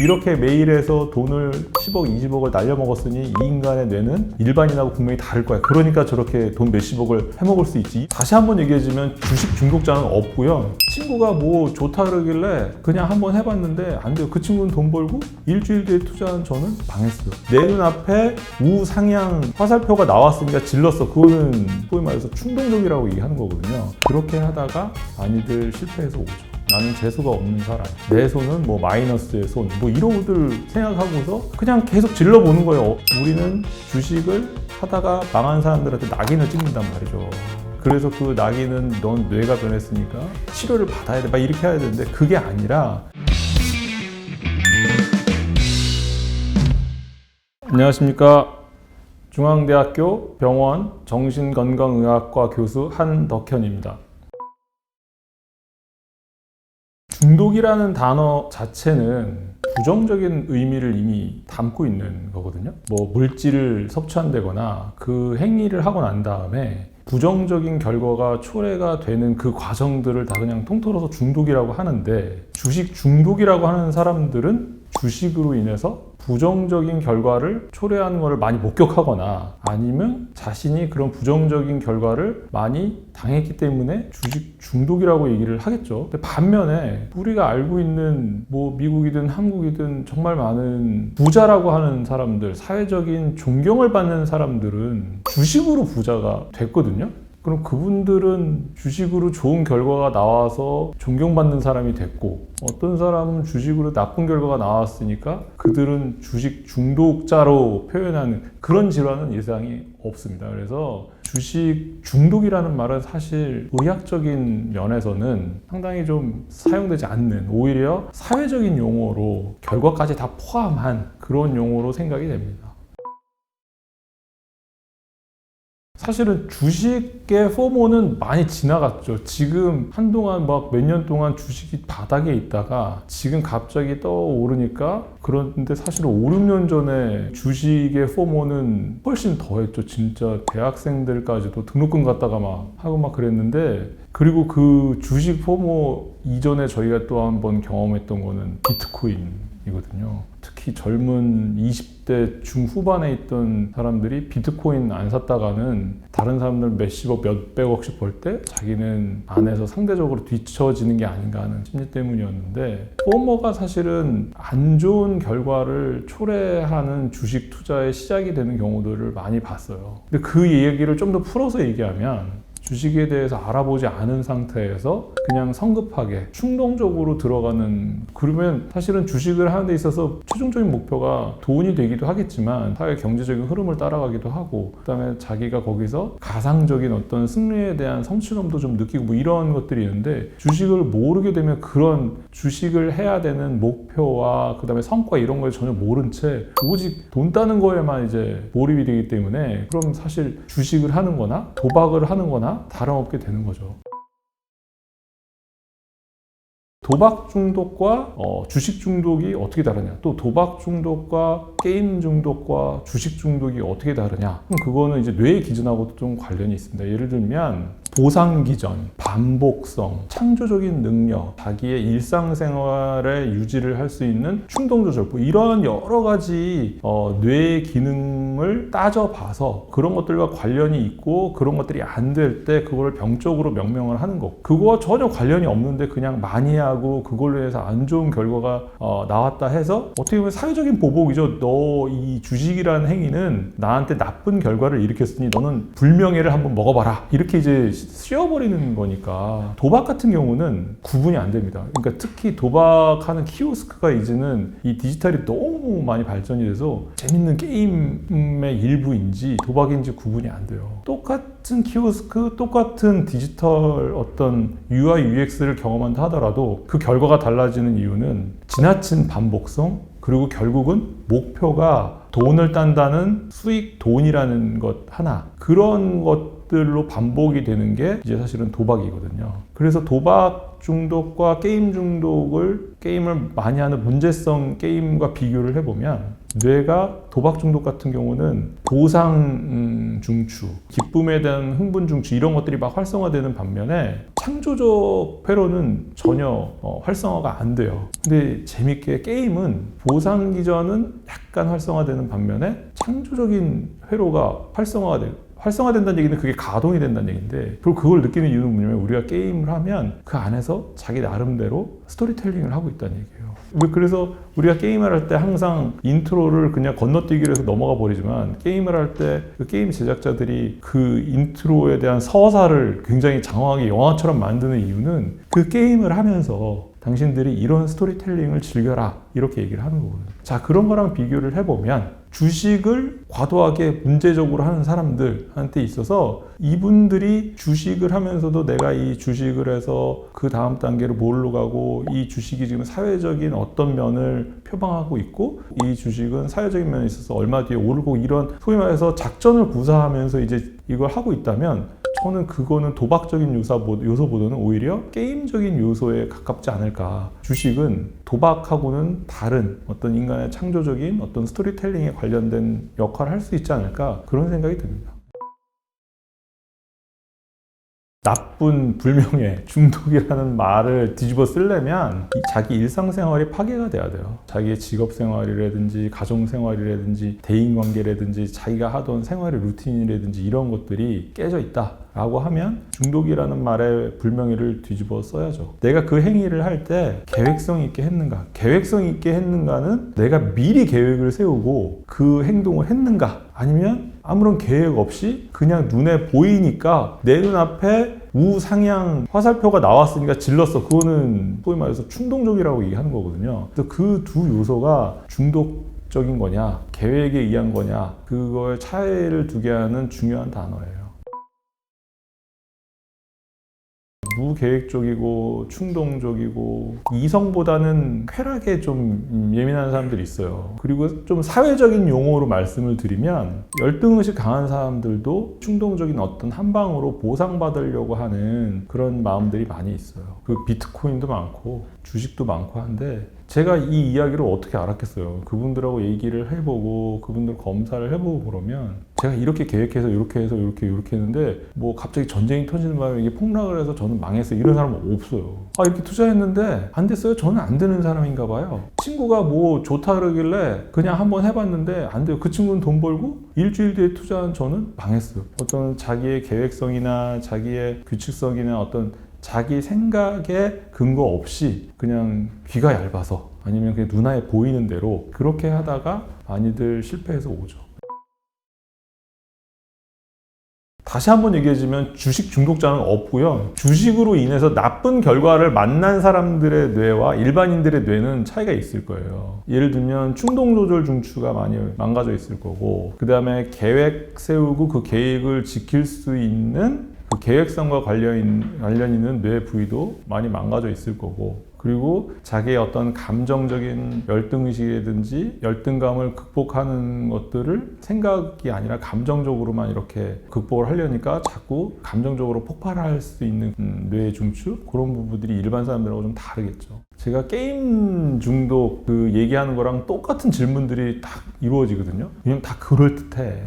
이렇게 메일에서 돈을 10억, 20억을 날려먹었으니 이 인간의 뇌는 일반인하고 분명히 다를 거야. 그러니까 저렇게 돈 몇십억을 해먹을 수 있지. 다시 한번 얘기해주면 주식 중독자는 없고요. 친구가 뭐 좋다 그러길래 그냥 한번 해봤는데 안 돼요. 그 친구는 돈 벌고 일주일 뒤에 투자한 저는 망했어요. 내 눈앞에 우상향 화살표가 나왔으니까 질렀어. 그거는 소위 말해서 충동적이라고 얘기하는 거거든요. 그렇게 하다가 많이들 실패해서 오죠. 나는 재수가 없는 사람, 내 손은 뭐 마이너스의 손, 뭐 이러고들 생각하고서 그냥 계속 질러보는 거예요. 우리는 주식을 하다가 망한 사람들한테 낙인을 찍는단 말이죠. 그래서 그 낙인은 넌 뇌가 변했으니까 치료를 받아야 돼, 막 이렇게 해야 되는데 그게 아니라. 안녕하십니까. 중앙대학교 병원 정신건강의학과 교수 한덕현입니다. 중독이라는 단어 자체는 부정적인 의미를 이미 담고 있는 거거든요. 뭐 물질을 섭취한다거나 그 행위를 하고 난 다음에 부정적인 결과가 초래가 되는 그 과정들을 다 그냥 통틀어서 중독이라고 하는데, 주식 중독이라고 하는 사람들은 주식으로 인해서 부정적인 결과를 초래하는 것을 많이 목격하거나 아니면 자신이 그런 부정적인 결과를 많이 당했기 때문에 주식 중독이라고 얘기를 하겠죠. 근데 반면에 우리가 알고 있는 뭐 미국이든 한국이든 정말 많은 부자라고 하는 사람들, 사회적인 존경을 받는 사람들은 주식으로 부자가 됐거든요. 그럼 그분들은 주식으로 좋은 결과가 나와서 존경받는 사람이 됐고, 어떤 사람은 주식으로 나쁜 결과가 나왔으니까 그들은 주식 중독자로 표현하는 그런 질환은 예상이 없습니다. 그래서 주식 중독이라는 말은 사실 의학적인 면에서는 상당히 좀 사용되지 않는, 오히려 사회적인 용어로 결과까지 다 포함한 그런 용어로 생각이 됩니다. 사실은 주식의 포모는 많이 지나갔죠. 지금 한동안 막 몇 년 동안 주식이 바닥에 있다가 지금 갑자기 떠오르니까, 그런데 사실은 5, 6년 전에 주식의 포모는 훨씬 더했죠. 진짜 대학생들까지도 등록금 갖다가 막 하고 막 그랬는데, 그리고 그 주식 포모 이전에 저희가 또 한번 경험했던 거는 비트코인이거든요. 특히 젊은 20대 중후반에 있던 사람들이 비트코인 안 샀다가는 다른 사람들 몇십억, 몇백억씩 벌 때 자기는 안에서 상대적으로 뒤처지는 게 아닌가 하는 심리 때문이었는데, 포머가 사실은 안 좋은 결과를 초래하는 주식 투자의 시작이 되는 경우들을 많이 봤어요. 근데 그 얘기를 좀 더 풀어서 얘기하면, 주식에 대해서 알아보지 않은 상태에서 그냥 성급하게 충동적으로 들어가는, 그러면 사실은 주식을 하는 데 있어서 최종적인 목표가 돈이 되기도 하겠지만 사회 경제적인 흐름을 따라가기도 하고, 그 다음에 자기가 거기서 가상적인 어떤 승리에 대한 성취감도 좀 느끼고 뭐 이런 것들이 있는데, 주식을 모르게 되면 그런 주식을 해야 되는 목표와 그 다음에 성과 이런 걸 전혀 모른 채 오직 돈 따는 거에만 이제 몰입이 되기 때문에, 그럼 사실 주식을 하는 거나 도박을 하는 거나 다름없게 되는 거죠. 도박 중독과 주식 중독이 어떻게 다르냐, 또 도박 중독과 게임 중독과 주식 중독이 어떻게 다르냐, 그거는 이제 뇌의 기전하고도 좀 관련이 있습니다. 예를 들면 보상 기전, 반복성, 창조적인 능력, 자기의 일상생활에 유지를 할 수 있는 충동 조절, 뭐 이러한 여러 가지 뇌의 기능을 따져봐서 그런 것들과 관련이 있고, 그런 것들이 안 될 때 그거를 병적으로 명명을 하는 거, 그거와 전혀 관련이 없는데 그냥 많이 하고 그걸로 해서 안 좋은 결과가 나왔다 해서 어떻게 보면 사회적인 보복이죠. 너 이 주식이라는 행위는 나한테 나쁜 결과를 일으켰으니 너는 불명예를 한번 먹어봐라, 이렇게 이제 씌워버리는 거니까. 도박 같은 경우는 구분이 안 됩니다. 그러니까 특히 도박하는 키오스크가 이제는 이 디지털이 너무 많이 발전이 돼서 재밌는 게임의 일부인지 도박인지 구분이 안 돼요. 똑같은 키오스크, 똑같은 디지털 어떤 UI, UX를 경험한다 하더라도 그 결과가 달라지는 이유는 지나친 반복성, 그리고 결국은 목표가 돈을 딴다는 수익, 돈이라는 것 하나, 그런 것 것들로 반복이 되는 게 이제 사실은 도박이거든요. 그래서 도박 중독과 게임 중독을 게임을 많이 하는 문제성 게임과 비교를 해보면 뇌가 도박 중독 같은 경우는 보상 중추, 기쁨에 대한 흥분 중추 이런 것들이 막 활성화되는 반면에 창조적 회로는 전혀 활성화가 안 돼요. 근데 재밌게 게임은 보상 기전은 약간 활성화되는 반면에 창조적인 회로가 활성화된다는 얘기는 그게 가동이 된다는 얘기인데, 그리고 그걸 느끼는 이유는 뭐냐면 우리가 게임을 하면 그 안에서 자기 나름대로 스토리텔링을 하고 있다는 얘기예요. 그래서 우리가 게임을 할 때 항상 인트로를 그냥 건너뛰기로 해서 넘어가 버리지만, 게임을 할 때 그 게임 제작자들이 그 인트로에 대한 서사를 굉장히 장황하게 영화처럼 만드는 이유는 그 게임을 하면서 당신들이 이런 스토리텔링을 즐겨라 이렇게 얘기를 하는 거거든요. 자, 그런 거랑 비교를 해보면 주식을 과도하게 문제적으로 하는 사람들한테 있어서 이분들이 주식을 하면서도 내가 이 주식을 해서 그 다음 단계로 뭘로 가고, 이 주식이 지금 사회적인 어떤 면을 표방하고 있고, 이 주식은 사회적인 면에 있어서 얼마 뒤에 오르고, 이런 소위 말해서 작전을 구사하면서 이제 이걸 하고 있다면 저는 그거는 도박적인 요소보다는 오히려 게임적인 요소에 가깝지 않을까. 주식은 도박하고는 다른 어떤 인간의 창조적인 어떤 스토리텔링에 관련된 역할을 할 수 있지 않을까, 그런 생각이 듭니다. 나쁜 불명예, 중독이라는 말을 뒤집어 쓰려면 자기 일상생활이 파괴가 돼야 돼요. 자기의 직업생활이라든지 가정생활이라든지 대인관계라든지 자기가 하던 생활의 루틴이라든지 이런 것들이 깨져 있다 라고 하면 중독이라는 말의 불명예를 뒤집어 써야죠. 내가 그 행위를 할 때 계획성 있게 했는가? 계획성 있게 했는가는 내가 미리 계획을 세우고 그 행동을 했는가? 아니면 아무런 계획 없이 그냥 눈에 보이니까 내 눈앞에 우상향 화살표가 나왔으니까 질렀어. 그거는 소위 말해서 충동적이라고 얘기하는 거거든요. 그래서 그 두 요소가 중독적인 거냐, 계획에 의한 거냐, 그거의 차이를 두게 하는 중요한 단어예요. 무계획적이고 충동적이고 이성보다는 쾌락에 좀 예민한 사람들이 있어요. 그리고 좀 사회적인 용어로 말씀을 드리면 열등의식 강한 사람들도 충동적인 어떤 한 방으로 보상받으려고 하는 그런 마음들이 많이 있어요. 그 비트코인도 많고 주식도 많고 한데, 제가 이 이야기를 어떻게 알았겠어요. 그분들하고 얘기를 해보고 그분들 검사를 해보고 그러면 제가 이렇게 계획해서 이렇게 해서 이렇게 했는데 뭐 갑자기 전쟁이 터지는 바람에 이게 폭락을 해서 저는 망했어요. 이런 사람은 없어요. 아, 이렇게 투자했는데 안 됐어요? 저는 안 되는 사람인가 봐요. 친구가 뭐 좋다 그러길래 그냥 한번 해봤는데 안 돼요. 그 친구는 돈 벌고 일주일 뒤에 투자한 저는 망했어요. 어떤 자기의 계획성이나 자기의 규칙성이나 어떤 자기 생각에 근거 없이 그냥 귀가 얇아서 아니면 그냥 눈에 보이는 대로 그렇게 하다가 많이들 실패해서 오죠. 다시 한번 얘기해주면 주식 중독자는 없고요. 주식으로 인해서 나쁜 결과를 만난 사람들의 뇌와 일반인들의 뇌는 차이가 있을 거예요. 예를 들면 충동조절 중추가 많이 망가져 있을 거고, 그 다음에 계획 세우고 그 계획을 지킬 수 있는 그 계획성과 관련 있는 뇌 부위도 많이 망가져 있을 거고, 그리고 자기의 어떤 감정적인 열등의식이라든지 열등감을 극복하는 것들을 생각이 아니라 감정적으로만 이렇게 극복을 하려니까 자꾸 감정적으로 폭발할 수 있는 뇌의 중추, 그런 부분들이 일반 사람들하고 좀 다르겠죠. 제가 게임 중독 그 얘기하는 거랑 똑같은 질문들이 딱 이루어지거든요. 왜냐면 다 그럴듯해.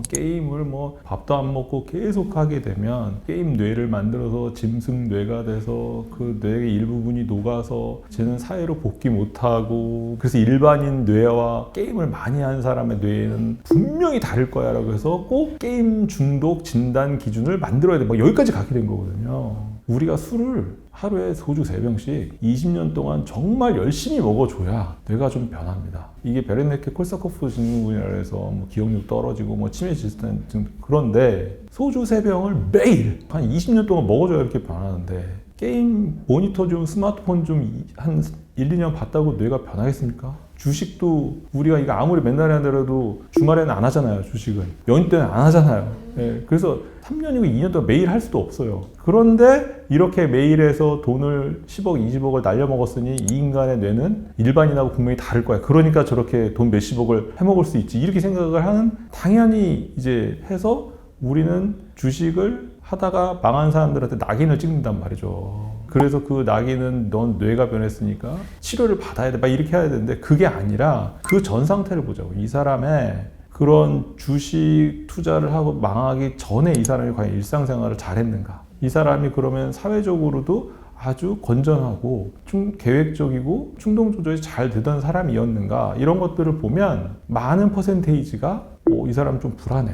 게임을 밥도 안 먹고 계속 하게 되면 게임 뇌를 만들어서 짐승 뇌가 돼서 그 뇌의 일부분이 녹아서 쟤는 사회로 복귀 못하고, 그래서 일반인 뇌와 게임을 많이 한 사람의 뇌는 분명히 다를 거야 라고 해서 꼭 게임 중독 진단 기준을 만들어야 돼. 여기까지 가게 된 거거든요. 우리가 술을 하루에 소주 3병씩 20년 동안 정말 열심히 먹어줘야 뇌가 좀 변합니다. 이게 베렌네케 콜사코프 증후군이라 해서 기억력 떨어지고 치매 질환 그런데 소주 3병을 매일 한 20년 동안 먹어줘야 이렇게 변하는데, 게임 모니터 좀 스마트폰 좀 한 1, 2년 봤다고 뇌가 변하겠습니까? 주식도 우리가 이거 아무리 맨날 하더라도 주말에는 안 하잖아요. 주식은 연휴 때는 안 하잖아요. 네, 그래서 3년이고 2년 동안 매일 할 수도 없어요. 그런데 이렇게 매일 해서 돈을 10억, 20억을 날려먹었으니 이 인간의 뇌는 일반인하고 분명히 다를 거야. 그러니까 저렇게 돈 몇십억을 해먹을 수 있지. 이렇게 생각을 하는, 당연히 이제 해서 우리는 주식을 하다가 망한 사람들한테 낙인을 찍는단 말이죠. 그래서 그 낙인은 넌 뇌가 변했으니까 치료를 받아야 돼 막 이렇게 해야 되는데 그게 아니라 그 전 상태를 보자고. 이 사람의 그런 주식 투자를 하고 망하기 전에 이 사람이 과연 일상생활을 잘했는가, 이 사람이 그러면 사회적으로도 아주 건전하고 계획적이고 충동 조절이 잘 되던 사람이었는가, 이런 것들을 보면 많은 퍼센테이지가 이 사람 좀 불안해,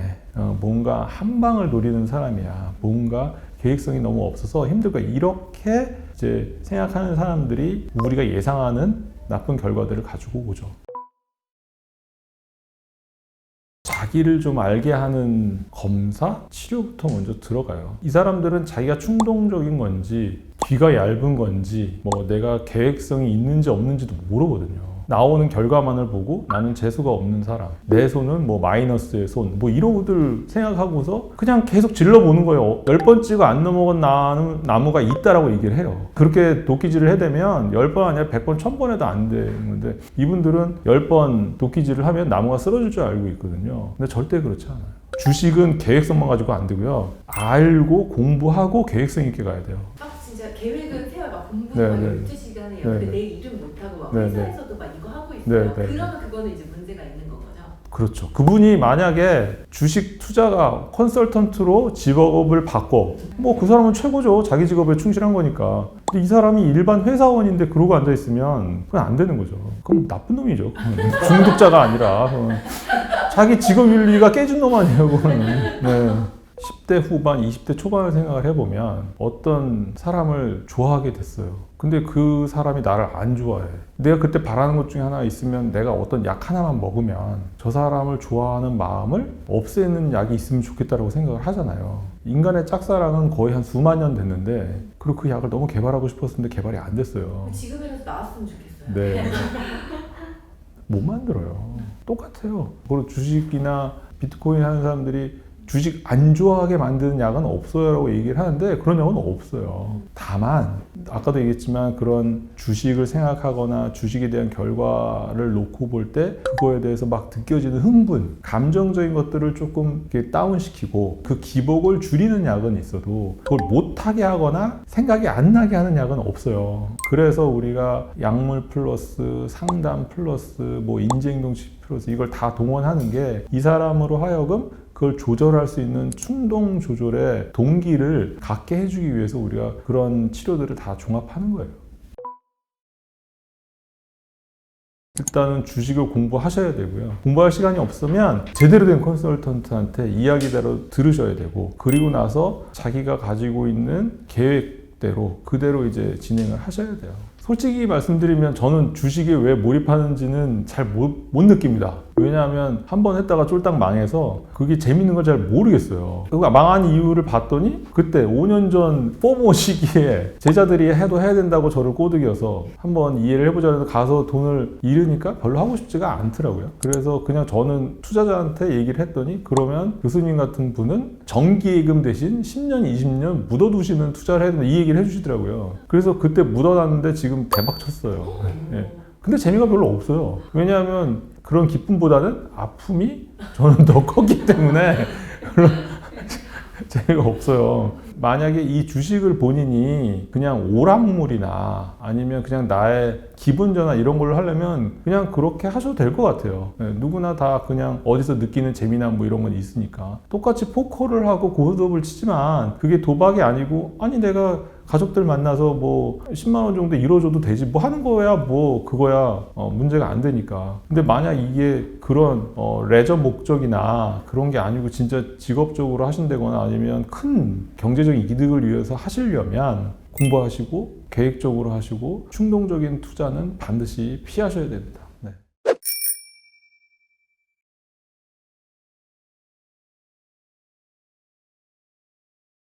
뭔가 한 방을 노리는 사람이야, 뭔가 계획성이 너무 없어서 힘들고, 이렇게 이제 생각하는 사람들이 우리가 예상하는 나쁜 결과들을 가지고 오죠. 자기를 좀 알게 하는 검사, 치료부터 먼저 들어가요. 이 사람들은 자기가 충동적인 건지 귀가 얇은 건지 뭐 내가 계획성이 있는지 없는지도 모르거든요. 나오는 결과만을 보고 나는 재수가 없는 사람, 내 손은 뭐 마이너스의 손, 뭐 이러고들 생각하고서 그냥 계속 질러보는 거예요. 10번 찍어 안 넘어간 나무가 있다라고 얘기를 해요. 그렇게 도끼질을 해대면 10번 아니라 100번, 1000번 해도 안 되는데 이분들은 10번 도끼질을 하면 나무가 쓰러질 줄 알고 있거든요. 근데 절대 그렇지 않아요. 주식은 계획성만 가지고 안 되고요. 알고 공부하고 계획성 있게 가야 돼요. 진짜 계획은 세워 막 공부하고 12시간에 근데 내일 일은 못하고 막 회사에서도 막 이거 하고 있어요. 그러면 그거는 이제 문제가 있는 거죠. 그렇죠. 그분이 만약에 주식 투자가 컨설턴트로 직업을 바꿔, 뭐 그 사람은 최고죠. 자기 직업에 충실한 거니까. 근데 이 사람이 일반 회사원인데 그러고 앉아 있으면 그건 안 되는 거죠. 그럼 나쁜 놈이죠. 중독자가 아니라 자기 직업 윤리가 깨진 놈 아니에요, 그거는. 네. 10대 후반, 20대 초반을 생각을 해보면 어떤 사람을 좋아하게 됐어요. 근데 그 사람이 나를 안 좋아해. 내가 그때 바라는 것 중에 하나 있으면 내가 어떤 약 하나만 먹으면 저 사람을 좋아하는 마음을 없애는 약이 있으면 좋겠다라고 생각을 하잖아요. 인간의 짝사랑은 거의 한 수만 년 됐는데 그리고 그 약을 너무 개발하고 싶었는데 개발이 안 됐어요. 지금이라도 나왔으면 좋겠어요. 네. 못 만들어요. 똑같아요. 그리고 주식이나 비트코인 하는 사람들이 주식 안 좋아하게 만드는 약은 없어요 라고 얘기를 하는데 그런 약은 없어요. 다만 아까도 얘기했지만 그런 주식을 생각하거나 주식에 대한 결과를 놓고 볼 때 그거에 대해서 막 느껴지는 흥분, 감정적인 것들을 조금 이렇게 다운시키고 그 기복을 줄이는 약은 있어도 그걸 못하게 하거나 생각이 안 나게 하는 약은 없어요. 그래서 우리가 약물 플러스 상담 플러스 뭐 인지행동치 플러스 이걸 다 동원하는 게 이 사람으로 하여금 그걸 조절할 수 있는 충동 조절의 동기를 갖게 해주기 위해서 우리가 그런 치료들을 다 종합하는 거예요. 일단은 주식을 공부하셔야 되고요. 공부할 시간이 없으면 제대로 된 컨설턴트한테 이야기대로 들으셔야 되고, 그리고 나서 자기가 가지고 있는 계획대로 그대로 이제 진행을 하셔야 돼요. 솔직히 말씀드리면 저는 주식에 왜 몰입하는지는 잘 못 느낍니다. 왜냐하면 한 번 했다가 쫄딱 망해서 그게 재밌는 걸 잘 모르겠어요. 그러니까 망한 이유를 봤더니 그때 5년 전 포모 시기에 제자들이 해도 해야 된다고 저를 꼬드겨서 한번 이해를 해보자 해서 가서 돈을 잃으니까 별로 하고 싶지가 않더라고요. 그래서 그냥 저는 투자자한테 얘기를 했더니 그러면 교수님 같은 분은 정기예금 대신 10년, 20년 묻어두시는 투자를 해야 된다 이 얘기를 해주시더라고요. 그래서 그때 묻어놨는데 지금 대박 쳤어요. 네. 근데 재미가 별로 없어요. 왜냐하면 그런 기쁨보다는 아픔이 저는 더 컸기 때문에 별로 재미가 없어요. 만약에 이 주식을 본인이 그냥 오락물이나 아니면 그냥 나의 기분 전환 이런 걸로 하려면 그냥 그렇게 하셔도 될 것 같아요. 네, 누구나 다 그냥 어디서 느끼는 재미나 뭐 이런 건 있으니까. 똑같이 포커를 하고 고스톱을 치지만 그게 도박이 아니고 아니 내가 가족들 만나서 뭐 10만 원 정도 잃어줘도 되지 뭐 하는 거야 뭐 그거야 문제가 안 되니까. 근데 만약 이게 그런 레저 목적이나 그런 게 아니고 진짜 직업적으로 하신다거나 아니면 큰 경제적인 이득을 위해서 하시려면 공부하시고 계획적으로 하시고 충동적인 투자는 반드시 피하셔야 됩니다.